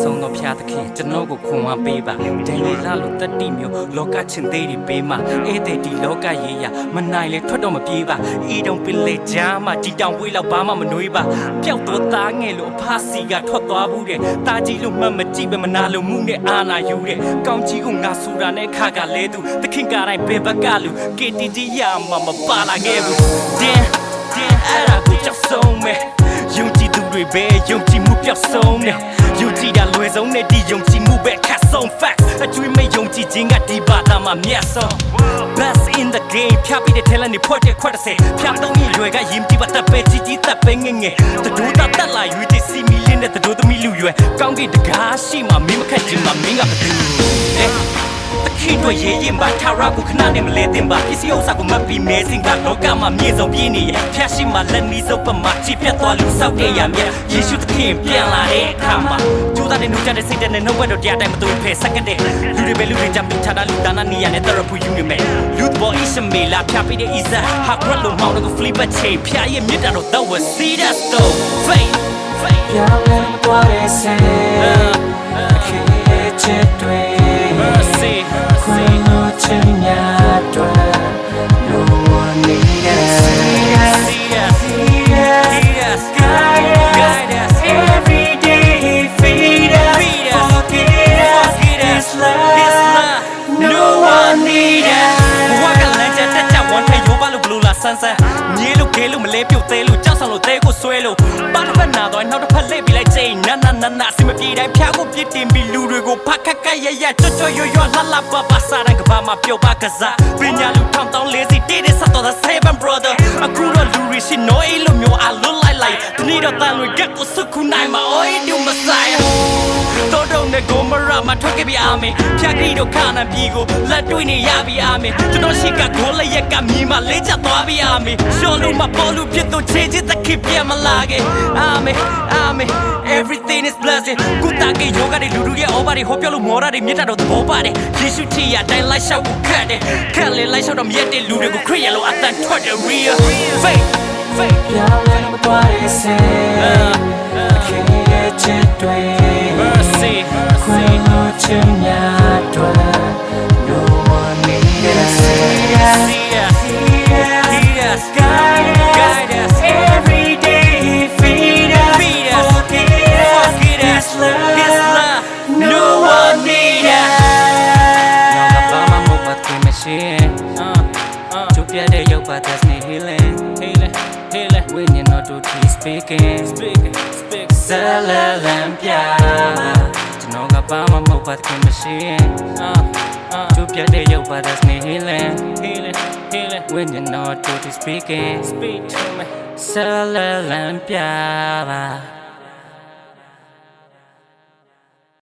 ဆုံးသောဖျားသခင်ကျွန်တော်ကိုခွန်အားပေးပါဒန်ယေလလိုတတိမျိုးလောကချင်းသေးတွေပေးမှာဧတဲ့ဒီလောကရေးရမနိုင်လေထွက်တော့မပြေးပါဤတုံပင်လေချာမှာဒီတောင်ပွေးလောက်ဘာမှမနှွေးပါပျောက်တော့သားငယ်လို့အဖားစီကထွက်သွားဘူးတဲ့တာကြီးလို့မှတ်မကြည့်ပဲမနာလို့မှုနဲ့အာနာယူတဲ့ကောင်းကြီးကိုငါဆူတာနဲ့ခါကလဲသူသခင်ကတိုင်းဘယ်ဘက်ကလူ KTT ရမှာမပါလာခဲ့ဘူးတင်းအဲ့ဒါကိုကြောက်ဆုံးပဲယုံကြည်သူတွေပဲယုံကြည်မှုပျောက်ဆုံးတယ်ယုံကြည်တာလွယ်ဆုံးနဲ့ဒီယုံကြည်မှုပဲခက်ဆုံး facts အကျွေးမဲ့ယုံကြည်ခြင်းကဒီဘာသာမှာမြတ်ဆုံး best in the game ဖြာပြီးတဲ့ talent တွေဖွက်တဲ့ခွက်တစ်ဆယ်ဖြာသုံးရင်ရွယ်ကရင်ကြည့်ပါတပ်ပဲကြီးတပ်ပဲငငယ်တဒိုးတာတက်လာရွေးတဲ့စီမီလင်းတဲ့တဒိုးသမီးလူရွယ်ကောင်းကင်တကားရှိမှမင်းမခက်ခြင်းမှမင်းကဘယ်သူတခိတို့ရေရင်ပါထာရကိုခဏနဲ့မလဲတင်ပါပစ္စည်းဥစ္စာကိုမပြီးမဲစင်ကလောကမှာမြေဆုံးပြင်းနေရဲ့ဖျက်ရှိမှလက်နီးစုပ်ပမာချီပြတ်သွားလူဆောက်တဲ့ရမြယေရှုသခင်ပြန်လာတဲ့အခါမှာကျူးသားတဲ့နှုတ်ကြတဲ့စိတ်တဲ့နှုတ်ဘက်တော့တရားတိုင်းမတူဖဲစက်ကတဲ့လူတွေပဲလူတွေကြမ်းချတာလူဒါနာနီးရနဲ့တရဖူယူနေမယ်လူဘောအစ်စမေလာဖြာပြီးတဲ့ is a hot roll လုံးမောင်းတော့ flip a chain ဖြာရဲ့မြစ်တာတော့ that was see that stone fake ပြောင်းလဲမသွားတဲ့ဆဲခေချစ်တွေ mercy ခွင့်လို့ချင်များတွေ no one need us guide us every day feed us forget us this love no one need us ဘဝကလမ်းကျတက်ကြဝမ်းထဲရောပါလို့ဘလို့လာဆန်းဆန်းမြေလို့ခဲလို့မလဲပြုတ်သေးလို့ကြောက်ဆောင်လို့တဲကိုဆွဲလို့ပါတစ်ဖက်နာတော့နောက်တစ်ဖက်လှည့်ပြီးလိုက်ချိန်နာစင်မပြေတိုင်းဖျားကိုပြစ်တင်ပြီးလူတွေကိုဖတ်ခက်ခက်ရကျွတ်ရွလှလှပပစားတဲ့ကဘာမှာပြုတ်ပါကစားပညာလူထောင်တောင်းလေးစီတေးတဲ့ဆက်တော့ seven brother အခုတော့လူတွေရှိနော်အဲ့လိုမျိုးI look like ဒီနေ့တော့တန်တွေကက်ကိုစုခုနိုင်မှာ oh you messiahတော်တော်နဲ့ကိုမရမထွက်ခဲ့ပြီအာမင်ဖြာခရီးတို့ခါနာပြည်ကိုလက်တွေ့နေရပြီအာမင်ကျွန်တော်ရှိကဂိုးလက်ရက်ကမြေမှာလေးချသွားပြီအာမင်ရှော်လို့မပေါ်လို့ပြစ်တော့ချေချစ်တခိပြန်မလာခဲ့အာမင် everything is blessing ကုတာကေယောဂတွေလူရဲ့ over တွေဟောပြောလို့မော်ရတွေမြတ်တာတော့သဘောပါတယ်ယေရှုထီရတိုင်းလိုက်လျှောက်ကိုခတ်တယ်ခက်လေလိုက်လျှောက်တော့မြတ်တဲ့လူတွေကိုခရစ်ယာန်လိုအတန်ထွက်တယ် real faith ပြောင်းလဲမသွားတဲ့ဆဲခေချစ်တွေ mercy ခွင့်လို့ချင်များတွေ no one need us guide us every day feed us forget us this love no one need us နောက်ကဘာမှမဟုတ်ပါခင်မရှိကျုပ်ပြတဲ့ရုပ်ပါ that's me healingဝိညာဉ်တော်တို့ speaking Salalam pya ကျွန်တော်ကဘာမှမဟုတ်ပါခင်မရှိကျုပ်ပြတဲ့ရုပ်ပါ that's me healingဝိညာဉ်တော်တို့ speaking Salalam pya